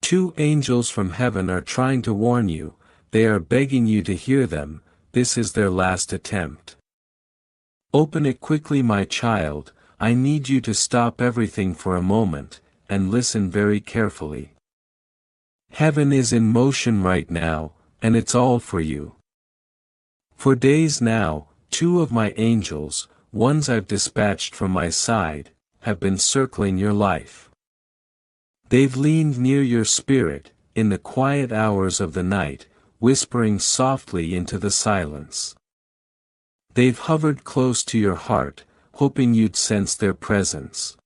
2 angels from heaven are trying to warn you, they are begging you to hear them, this is their last attempt. Open it quickly, my child, I need you to stop everything for a moment, and listen very carefully. Heaven is in motion right now, and it's all for you. For days now, 2 of my angels, ones I've dispatched from my side, have been circling your life. They've leaned near your spirit, in the quiet hours of the night, whispering softly into the silence. They've hovered close to your heart, hoping you'd sense their presence.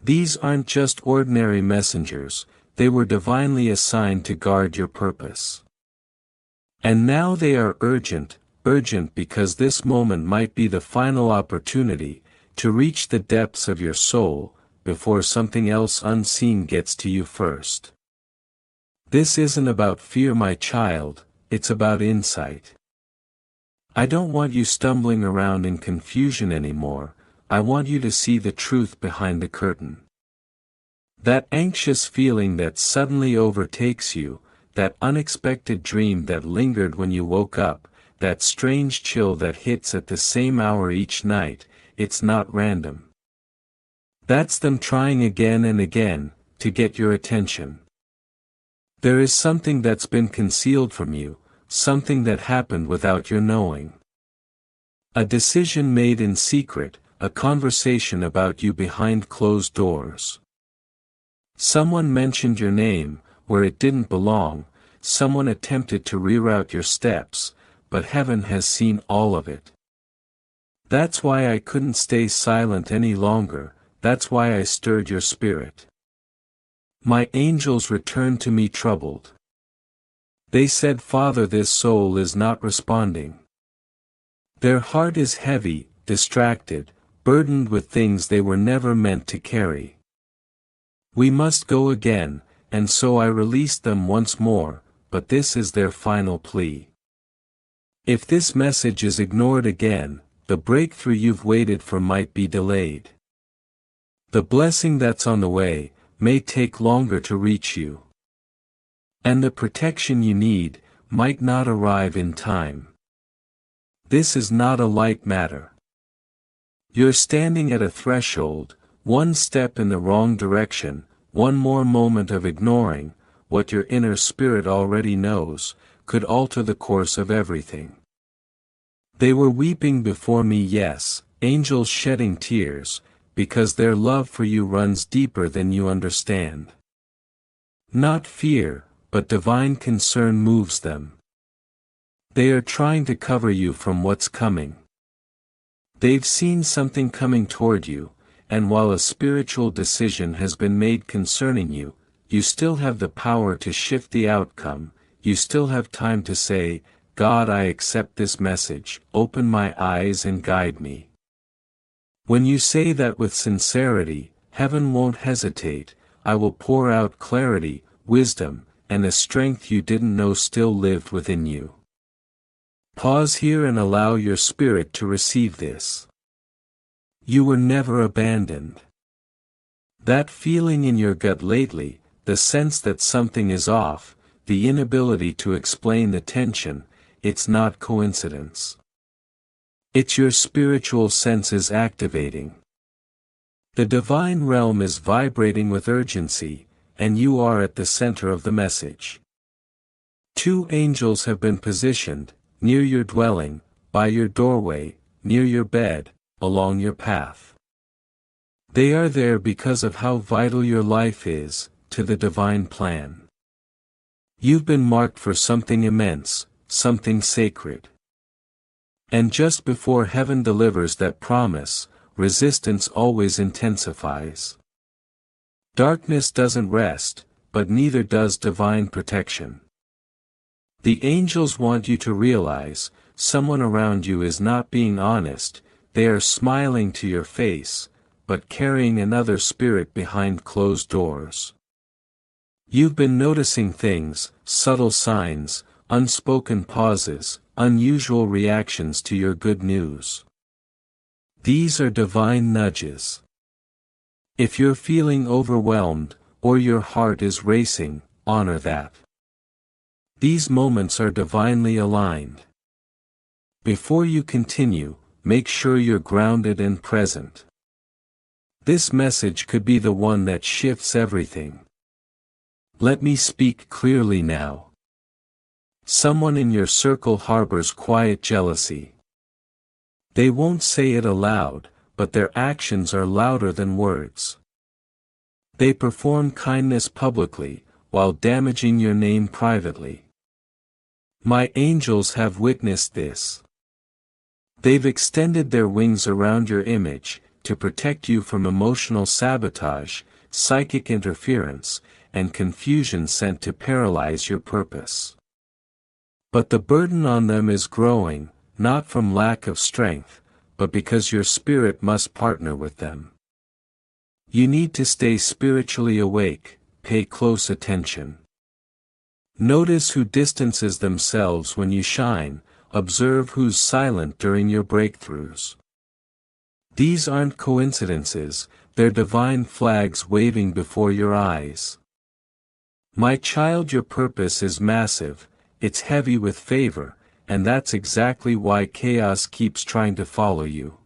These aren't just ordinary messengers, they were divinely assigned to guard your purpose. And now they are urgent because this moment might be the final opportunity to reach the depths of your soul, before something else unseen gets to you first. This isn't about fear, my child, it's about insight. I don't want you stumbling around in confusion anymore, I want you to see the truth behind the curtain. That anxious feeling that suddenly overtakes you, that unexpected dream that lingered when you woke up, that strange chill that hits at the same hour each night, it's not random. That's them trying again and again, to get your attention. There is something that's been concealed from you, something that happened without your knowing. A decision made in secret, a conversation about you behind closed doors. Someone mentioned your name, where it didn't belong, someone attempted to reroute your steps, but heaven has seen all of it. That's why I couldn't stay silent any longer, that's why I stirred your spirit. My angels returned to me troubled. They said, Father, this soul is not responding. Their heart is heavy, distracted, burdened with things they were never meant to carry. We must go again, and so I released them once more, but this is their final plea. If this message is ignored again, the breakthrough you've waited for might be delayed. The blessing that's on the way may take longer to reach you. And the protection you need might not arrive in time. This is not a light matter. You're standing at a threshold, one step in the wrong direction, one more moment of ignoring what your inner spirit already knows, could alter the course of everything. They were weeping before me, yes, angels shedding tears, because their love for you runs deeper than you understand. Not fear, but divine concern moves them. They are trying to cover you from what's coming. They've seen something coming toward you, and while a spiritual decision has been made concerning you, you still have the power to shift the outcome, you still have time to say, God, I accept this message, open my eyes and guide me. When you say that with sincerity, heaven won't hesitate, I will pour out clarity, wisdom, and a strength you didn't know still lived within you. Pause here and allow your spirit to receive this. You were never abandoned. That feeling in your gut lately, the sense that something is off, the inability to explain the tension, it's not coincidence. It's your spiritual senses activating. The divine realm is vibrating with urgency, and you are at the center of the message. 2 angels have been positioned, near your dwelling, by your doorway, near your bed, along your path. They are there because of how vital your life is, to the divine plan. You've been marked for something immense, something sacred. And just before heaven delivers that promise, resistance always intensifies. Darkness doesn't rest, but neither does divine protection. The angels want you to realize, someone around you is not being honest, they are smiling to your face, but carrying another spirit behind closed doors. You've been noticing things, subtle signs, unspoken pauses, unusual reactions to your good news. These are divine nudges. If you're feeling overwhelmed, or your heart is racing, honor that. These moments are divinely aligned. Before you continue, make sure you're grounded and present. This message could be the one that shifts everything. Let me speak clearly now. Someone in your circle harbors quiet jealousy. They won't say it aloud, but their actions are louder than words. They perform kindness publicly, while damaging your name privately. My angels have witnessed this. They've extended their wings around your image, to protect you from emotional sabotage, psychic interference, and confusion sent to paralyze your purpose. But the burden on them is growing, not from lack of strength, but because your spirit must partner with them. You need to stay spiritually awake, pay close attention. Notice who distances themselves when you shine, observe who's silent during your breakthroughs. These aren't coincidences, they're divine flags waving before your eyes. My child, your purpose is massive, it's heavy with favor, and that's exactly why chaos keeps trying to follow you.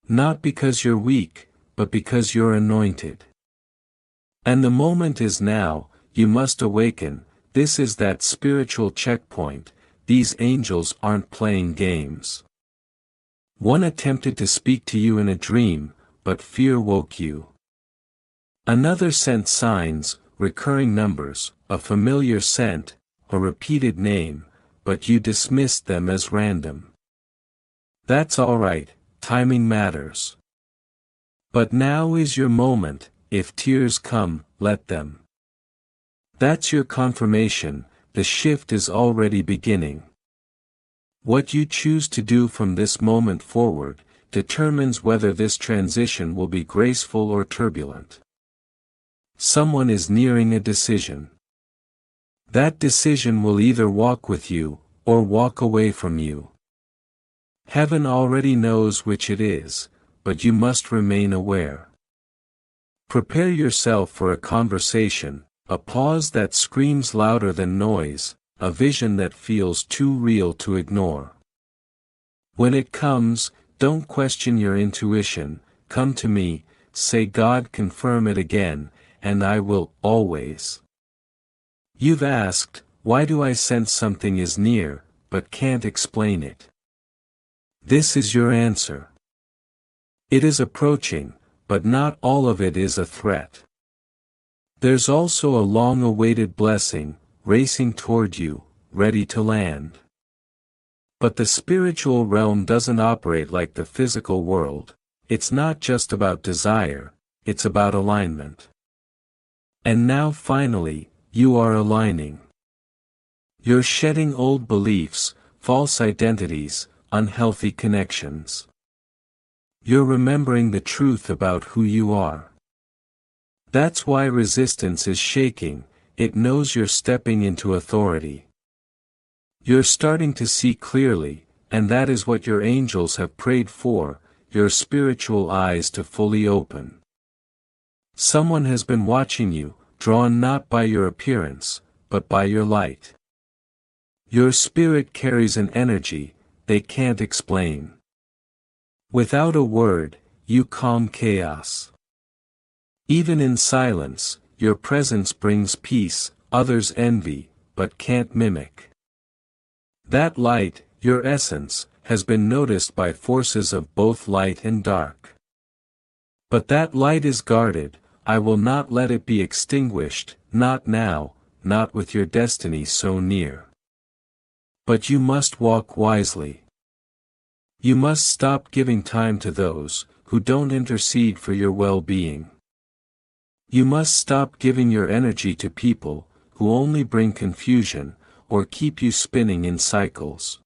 Not because you're weak, but because you're anointed. And the moment is now, you must awaken, this is that spiritual checkpoint, these angels aren't playing games. One attempted to speak to you in a dream, but fear woke you. Another sent signs, recurring numbers, a familiar scent, a repeated name, but you dismissed them as random. That's alright, timing matters. But now is your moment, if tears come, let them. That's your confirmation, the shift is already beginning. What you choose to do from this moment forward, determines whether this transition will be graceful or turbulent. Someone is nearing a decision. That decision will either walk with you, or walk away from you. Heaven already knows which it is, but you must remain aware. Prepare yourself for a conversation, a pause that screams louder than noise, a vision that feels too real to ignore. When it comes, don't question your intuition, come to me, say God confirm it again, and I will, always. You've asked, why do I sense something is near, but can't explain it? This is your answer. It is approaching, but not all of it is a threat. There's also a long-awaited blessing, racing toward you, ready to land. But the spiritual realm doesn't operate like the physical world, it's not just about desire, it's about alignment. And now finally, you are aligning. You're shedding old beliefs, false identities, unhealthy connections. You're remembering the truth about who you are. That's why resistance is shaking, it knows you're stepping into authority. You're starting to see clearly, and that is what your angels have prayed for, your spiritual eyes to fully open. Someone has been watching you, drawn not by your appearance, but by your light. Your spirit carries an energy they can't explain. Without a word, you calm chaos. Even in silence, your presence brings peace, others envy, but can't mimic. That light, your essence, has been noticed by forces of both light and dark. But that light is guarded, I will not let it be extinguished, not now, not with your destiny so near. But you must walk wisely. You must stop giving time to those who don't intercede for your well-being. You must stop giving your energy to people who only bring confusion or keep you spinning in cycles.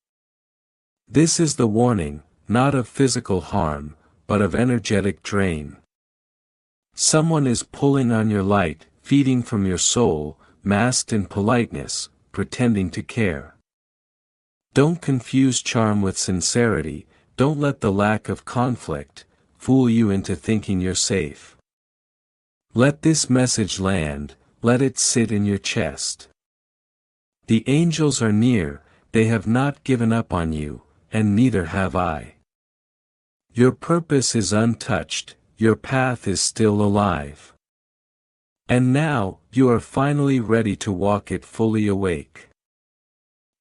This is the warning, not of physical harm, but of energetic drain. Someone is pulling on your light, feeding from your soul, masked in politeness, pretending to care. Don't confuse charm with sincerity, don't let the lack of conflict fool you into thinking you're safe. Let this message land, let it sit in your chest. The angels are near, they have not given up on you, and neither have I. Your purpose is untouched, your path is still alive. And now, you are finally ready to walk it fully awake.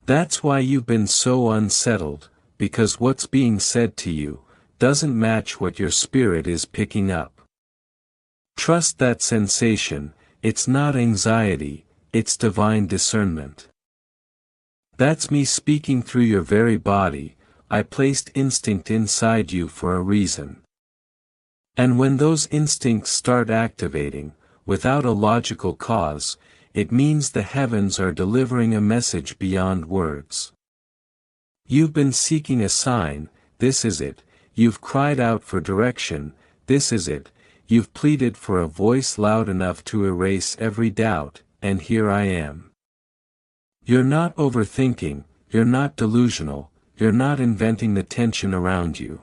That's why you've been so unsettled, because what's being said to you doesn't match what your spirit is picking up. Trust that sensation, it's not anxiety, it's divine discernment. That's me speaking through your very body. I placed instinct inside you for a reason. And when those instincts start activating, without a logical cause, it means the heavens are delivering a message beyond words. You've been seeking a sign, this is it. You've cried out for direction, this is it. You've pleaded for a voice loud enough to erase every doubt, and here I am. You're not overthinking, you're not delusional, you're not inventing the tension around you.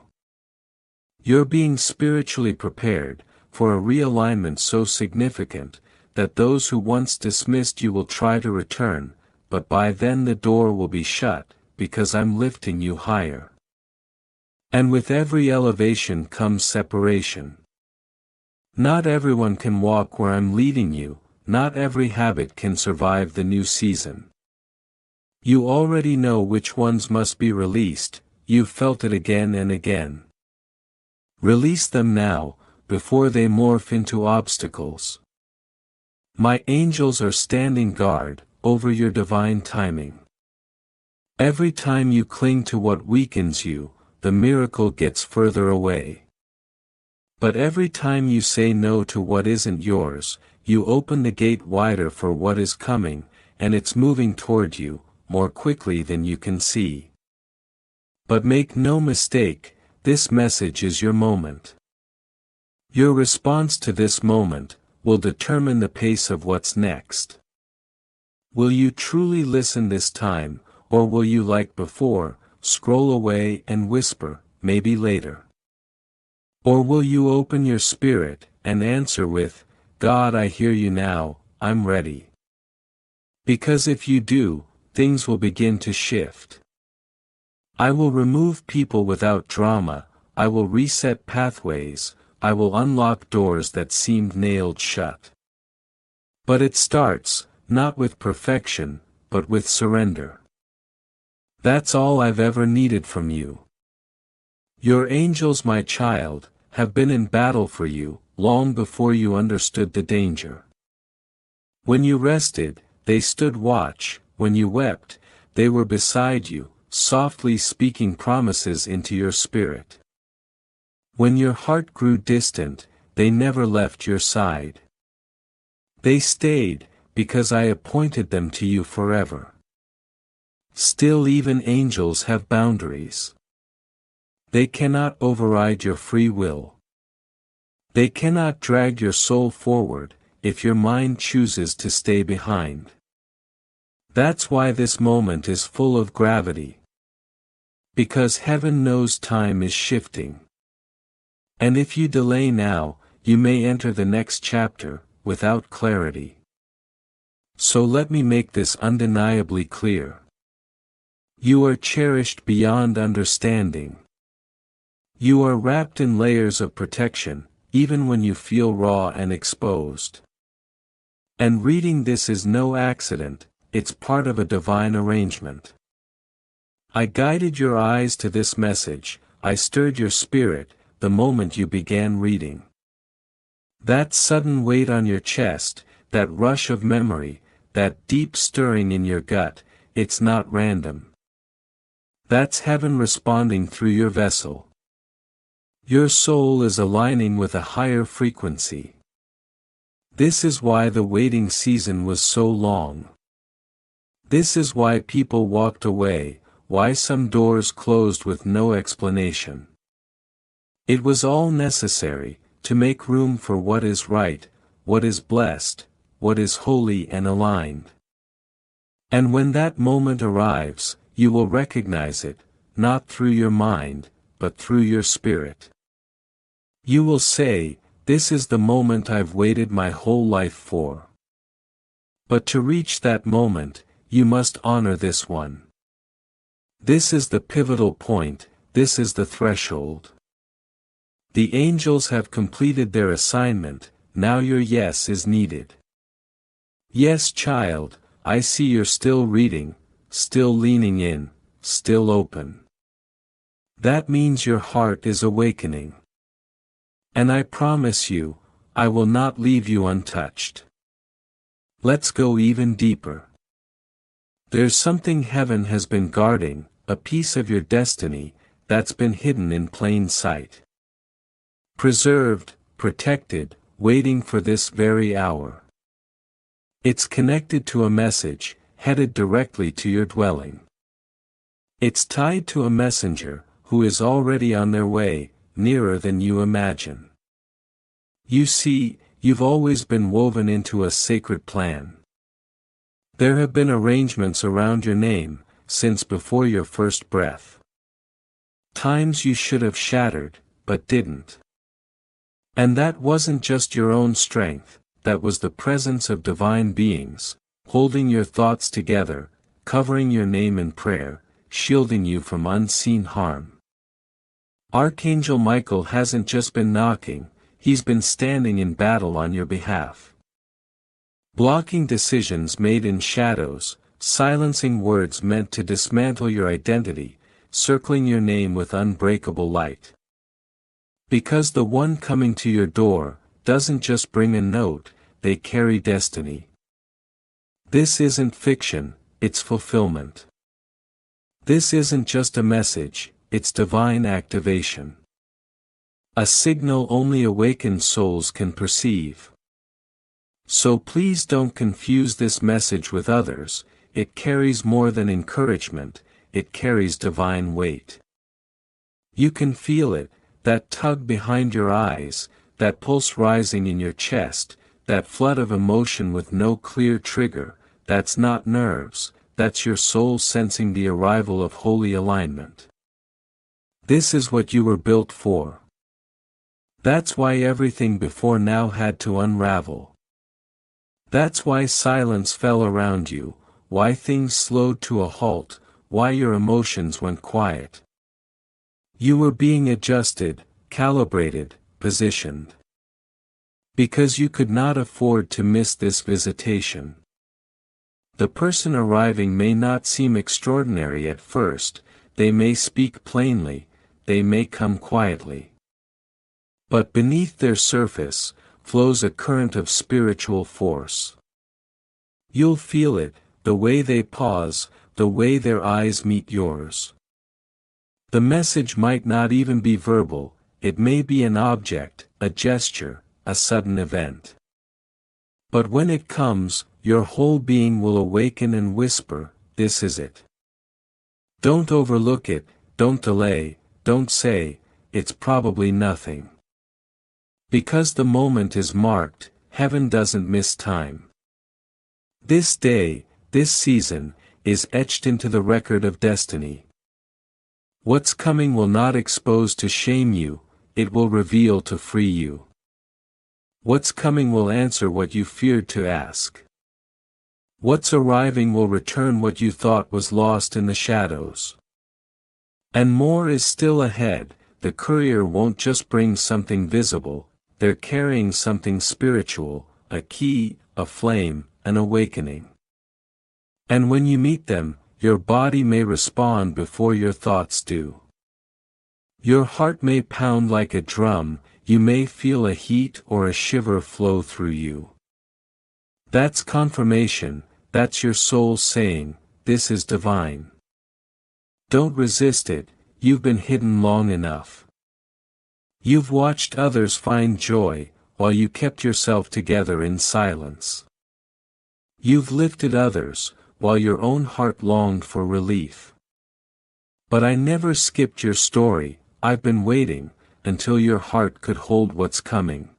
You're being spiritually prepared for a realignment so significant that those who once dismissed you will try to return, but by then the door will be shut, because I'm lifting you higher. And with every elevation comes separation. Not everyone can walk where I'm leading you, not every habit can survive the new season. You already know which ones must be released, you've felt it again and again. Release them now, before they morph into obstacles. My angels are standing guard over your divine timing. Every time you cling to what weakens you, the miracle gets further away. But every time you say no to what isn't yours, you open the gate wider for what is coming, and it's moving toward you, more quickly than you can see. But make no mistake, this message is your moment. Your response to this moment will determine the pace of what's next. Will you truly listen this time, or will you, like before, scroll away and whisper, maybe later? Or will you open your spirit and answer with, God, I hear you now, I'm ready. Because if you do, things will begin to shift. I will remove people without drama, I will reset pathways, I will unlock doors that seemed nailed shut. But it starts, not with perfection, but with surrender. That's all I've ever needed from you. Your angels, my child, have been in battle for you, long before you understood the danger. When you rested, they stood watch, when you wept, they were beside you, softly speaking promises into your spirit. When your heart grew distant, they never left your side. They stayed, because I appointed them to you forever. Still, even angels have boundaries. They cannot override your free will. They cannot drag your soul forward, if your mind chooses to stay behind. That's why this moment is full of gravity. Because heaven knows time is shifting. And if you delay now, you may enter the next chapter, without clarity. So let me make this undeniably clear. You are cherished beyond understanding. You are wrapped in layers of protection, even when you feel raw and exposed. And reading this is no accident, it's part of a divine arrangement. I guided your eyes to this message, I stirred your spirit, the moment you began reading. That sudden weight on your chest, that rush of memory, that deep stirring in your gut, it's not random. That's heaven responding through your vessel. Your soul is aligning with a higher frequency. This is why the waiting season was so long. This is why people walked away, why some doors closed with no explanation. It was all necessary, to make room for what is right, what is blessed, what is holy and aligned. And when that moment arrives, you will recognize it, not through your mind, but through your spirit. You will say, This is the moment I've waited my whole life for. But to reach that moment, you must honor this one. This is the pivotal point, this is the threshold. The angels have completed their assignment, now your yes is needed. Yes, child, I see you're still reading, still leaning in, still open. That means your heart is awakening. And I promise you, I will not leave you untouched. Let's go even deeper. There's something heaven has been guarding, a piece of your destiny, that's been hidden in plain sight. Preserved, protected, waiting for this very hour. It's connected to a message, headed directly to your dwelling. It's tied to a messenger, who is already on their way, nearer than you imagine. You see, you've always been woven into a sacred plan. There have been arrangements around your name, since before your first breath. Times you should have shattered, but didn't. And that wasn't just your own strength, that was the presence of divine beings, holding your thoughts together, covering your name in prayer, shielding you from unseen harm. Archangel Michael hasn't just been knocking, he's been standing in battle on your behalf. Blocking decisions made in shadows, silencing words meant to dismantle your identity, circling your name with unbreakable light. Because the one coming to your door, doesn't just bring a note, they carry destiny. This isn't fiction, it's fulfillment. This isn't just a message, it's divine activation. A signal only awakened souls can perceive. So please don't confuse this message with others, it carries more than encouragement, it carries divine weight. You can feel it, that tug behind your eyes, that pulse rising in your chest, that flood of emotion with no clear trigger, that's not nerves, that's your soul sensing the arrival of holy alignment. This is what you were built for. That's why everything before now had to unravel. That's why silence fell around you, why things slowed to a halt, why your emotions went quiet. You were being adjusted, calibrated, positioned. Because you could not afford to miss this visitation. The person arriving may not seem extraordinary at first, they may speak plainly, they may come quietly. But beneath their surface, flows a current of spiritual force. You'll feel it, the way they pause, the way their eyes meet yours. The message might not even be verbal, it may be an object, a gesture, a sudden event. But when it comes, your whole being will awaken and whisper, this is it. Don't overlook it, don't delay, don't say, it's probably nothing. Because the moment is marked, heaven doesn't miss time. This day, this season, is etched into the record of destiny. What's coming will not expose to shame you, it will reveal to free you. What's coming will answer what you feared to ask. What's arriving will return what you thought was lost in the shadows. And more is still ahead, the courier won't just bring something visible, they're carrying something spiritual, a key, a flame, an awakening. And when you meet them, your body may respond before your thoughts do. Your heart may pound like a drum, you may feel a heat or a shiver flow through you. That's confirmation, that's your soul saying, this is divine. Don't resist it, you've been hidden long enough. You've watched others find joy, while you kept yourself together in silence. You've lifted others, while your own heart longed for relief. But I never skipped your story, I've been waiting, until your heart could hold what's coming.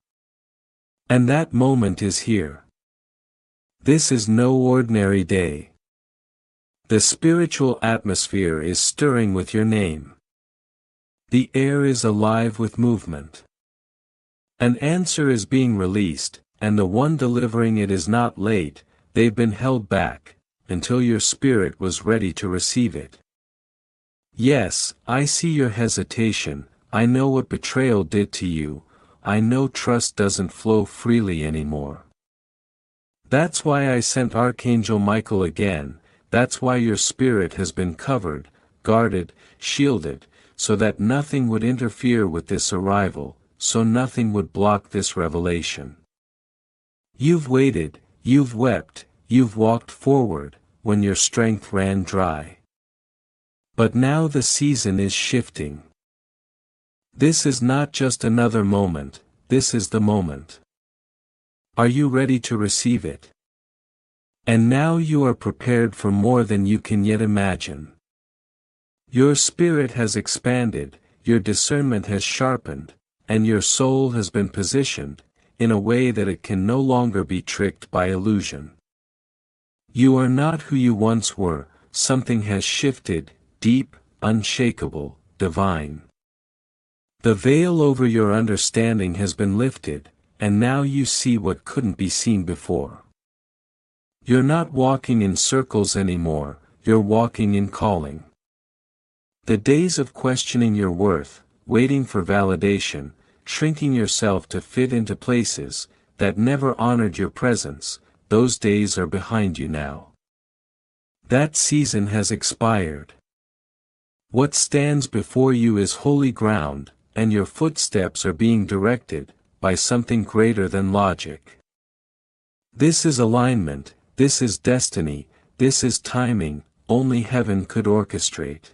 And that moment is here. This is no ordinary day. The spiritual atmosphere is stirring with your name. The air is alive with movement. An answer is being released, and the one delivering it is not late, they've been held back, until your spirit was ready to receive it. Yes, I see your hesitation, I know what betrayal did to you, I know trust doesn't flow freely anymore. That's why I sent Archangel Michael again, that's why your spirit has been covered, guarded, shielded, so that nothing would interfere with this arrival, so nothing would block this revelation. You've waited, you've wept, you've walked forward, when your strength ran dry. But now the season is shifting. This is not just another moment, this is the moment. Are you ready to receive it? And now you are prepared for more than you can yet imagine. Your spirit has expanded, your discernment has sharpened, and your soul has been positioned, in a way that it can no longer be tricked by illusion. You are not who you once were, something has shifted, deep, unshakable, divine. The veil over your understanding has been lifted, and now you see what couldn't be seen before. You're not walking in circles anymore, you're walking in calling. The days of questioning your worth, waiting for validation, shrinking yourself to fit into places that never honored your presence, those days are behind you now. That season has expired. What stands before you is holy ground, and your footsteps are being directed by something greater than logic. This is alignment, this is destiny, this is timing, only heaven could orchestrate.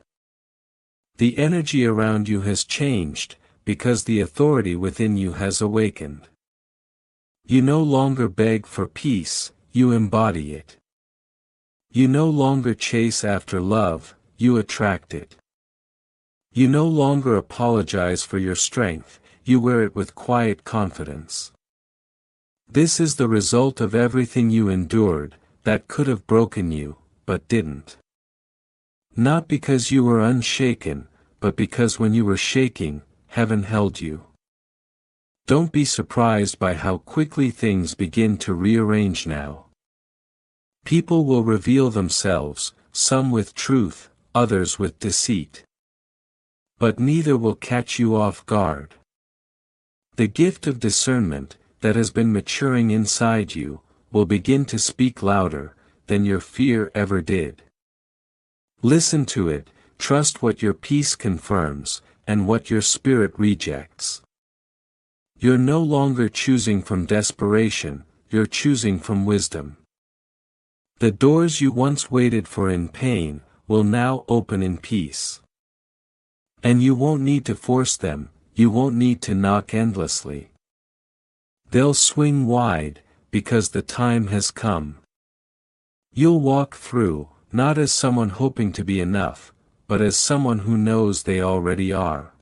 The energy around you has changed, because the authority within you has awakened. You no longer beg for peace, you embody it. You no longer chase after love, you attract it. You no longer apologize for your strength, you wear it with quiet confidence. This is the result of everything you endured, that could have broken you, but didn't. Not because you were unshaken, but because when you were shaking, heaven held you. Don't be surprised by how quickly things begin to rearrange now. People will reveal themselves, some with truth, others with deceit. But neither will catch you off guard. The gift of discernment, that has been maturing inside you, will begin to speak louder than your fear ever did. Listen to it, trust what your peace confirms, and what your spirit rejects. You're no longer choosing from desperation, you're choosing from wisdom. The doors you once waited for in pain, will now open in peace. And you won't need to force them, you won't need to knock endlessly. They'll swing wide, because the time has come. You'll walk through, not as someone hoping to be enough, but as someone who knows they already are.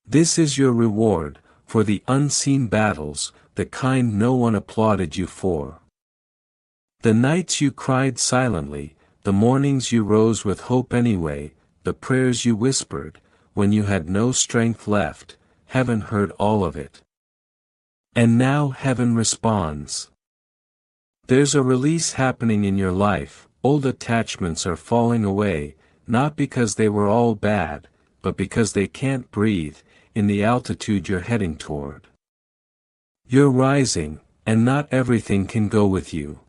This is your reward, for the unseen battles, the kind no one applauded you for. The nights you cried silently, the mornings you rose with hope anyway, the prayers you whispered, when you had no strength left, heaven heard all of it. And now heaven responds. There's a release happening in your life, old attachments are falling away, not because they were all bad, but because they can't breathe, in the altitude you're heading toward. You're rising, and not everything can go with you.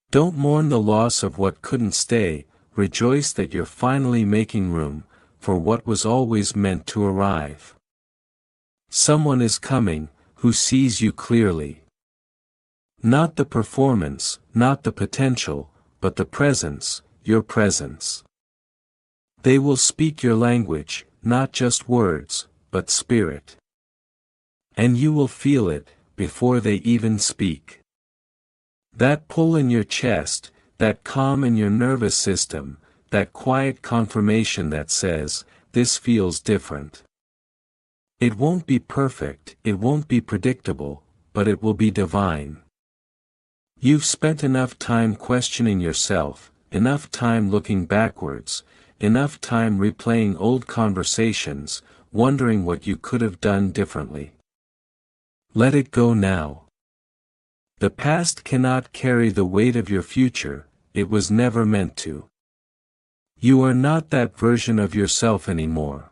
Don't mourn the loss of what couldn't stay, rejoice that you're finally making room, for what was always meant to arrive. Someone is coming, who sees you clearly. Not the performance, not the potential, but the presence, your presence. They will speak your language, not just words, but spirit. And you will feel it, before they even speak. That pull in your chest, that calm in your nervous system, that quiet confirmation that says, this feels different. It won't be perfect, it won't be predictable, but it will be divine. You've spent enough time questioning yourself, enough time looking backwards, enough time replaying old conversations, wondering what you could have done differently. Let it go now. The past cannot carry the weight of your future, it was never meant to. You are not that version of yourself anymore.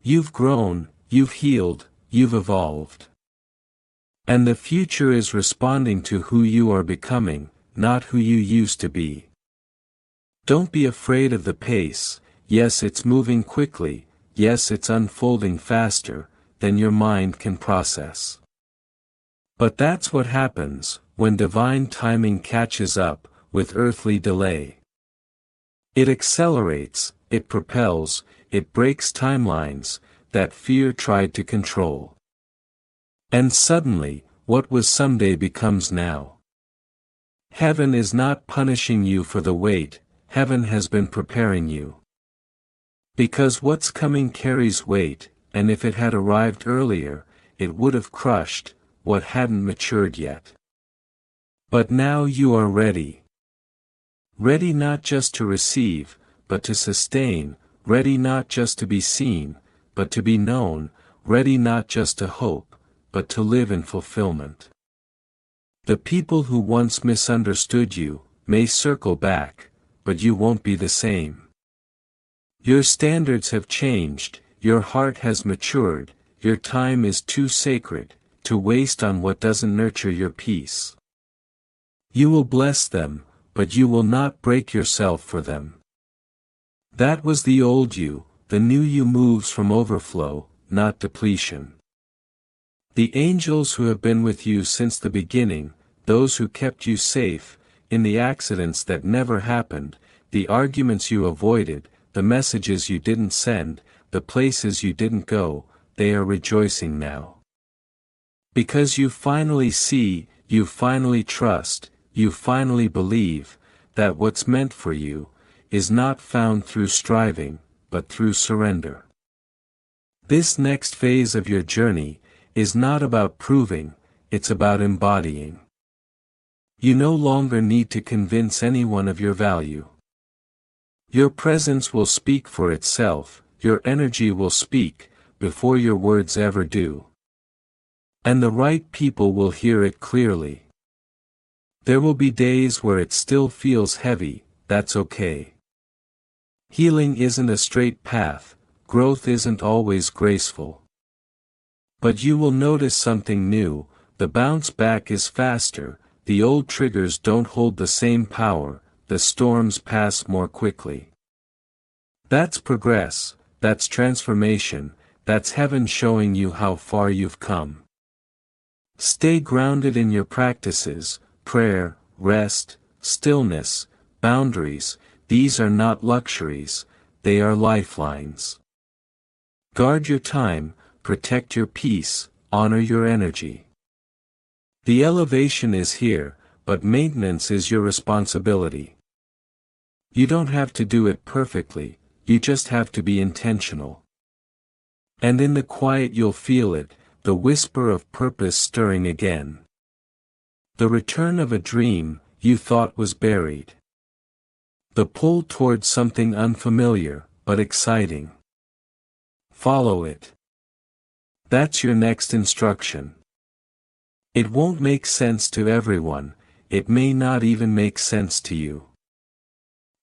You've grown, you've healed, you've evolved. And the future is responding to who you are becoming, not who you used to be. Don't be afraid of the pace. Yes, it's moving quickly, yes, it's unfolding faster than your mind can process. But that's what happens when divine timing catches up with earthly delay. It accelerates, it propels, it breaks timelines that fear tried to control. And suddenly, what was someday becomes now. Heaven is not punishing you for the wait, heaven has been preparing you. Because what's coming carries weight, and if it had arrived earlier, it would have crushed what hadn't matured yet. But now you are ready. Ready not just to receive, but to sustain, ready not just to be seen, but to be known, ready not just to hope, but to live in fulfillment. The people who once misunderstood you may circle back, but you won't be the same. Your standards have changed, your heart has matured, your time is too sacred to waste on what doesn't nurture your peace. You will bless them, but you will not break yourself for them. That was the old you, the new you moves from overflow, not depletion. The angels who have been with you since the beginning, those who kept you safe, in the accidents that never happened, the arguments you avoided, the messages you didn't send, the places you didn't go, they are rejoicing now. Because you finally see, you finally trust, you finally believe, that what's meant for you, is not found through striving, but through surrender. This next phase of your journey, is not about proving, it's about embodying. You no longer need to convince anyone of your value. Your presence will speak for itself, your energy will speak, before your words ever do. And the right people will hear it clearly. There will be days where it still feels heavy, that's okay. Healing isn't a straight path, growth isn't always graceful. But you will notice something new, the bounce back is faster, the old triggers don't hold the same power, the storms pass more quickly. That's progress, that's transformation, that's heaven showing you how far you've come. Stay grounded in your practices, prayer, rest, stillness, boundaries, these are not luxuries, they are lifelines. Guard your time, protect your peace, honor your energy. The elevation is here, but maintenance is your responsibility. You don't have to do it perfectly, you just have to be intentional. And in the quiet you'll feel it, the whisper of purpose stirring again. The return of a dream you thought was buried. The pull towards something unfamiliar, but exciting. Follow it. That's your next instruction. It won't make sense to everyone, it may not even make sense to you.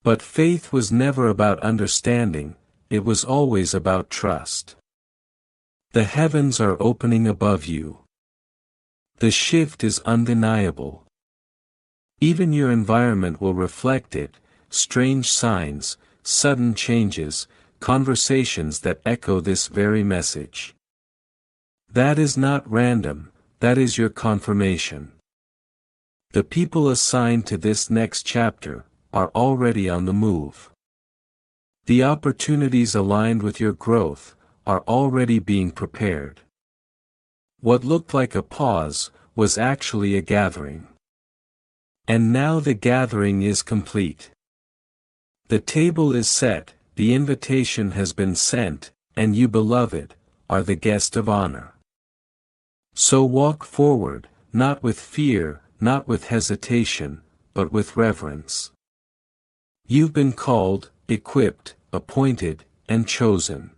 But faith was never about understanding, it was always about trust. The heavens are opening above you. The shift is undeniable. Even your environment will reflect it, strange signs, sudden changes, conversations that echo this very message. That is not random, that is your confirmation. The people assigned to this next chapter are already on the move. The opportunities aligned with your growth are already being prepared. What looked like a pause was actually a gathering. And now the gathering is complete. The table is set, the invitation has been sent, and you, beloved, are the guest of honor. So walk forward, not with fear, not with hesitation, but with reverence. You've been called, equipped, appointed, and chosen.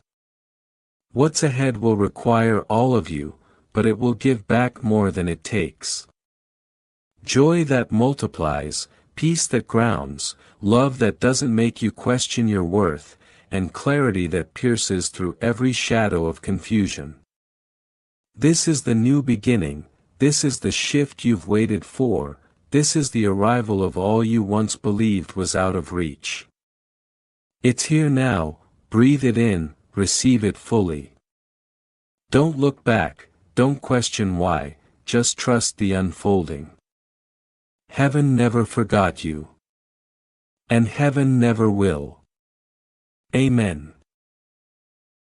What's ahead will require all of you, but it will give back more than it takes. Joy that multiplies, peace that grounds, love that doesn't make you question your worth, and clarity that pierces through every shadow of confusion. This is the new beginning, this is the shift you've waited for, this is the arrival of all you once believed was out of reach. It's here now, breathe it in, receive it fully. Don't look back, don't question why, just trust the unfolding. Heaven never forgot you. And heaven never will. Amen.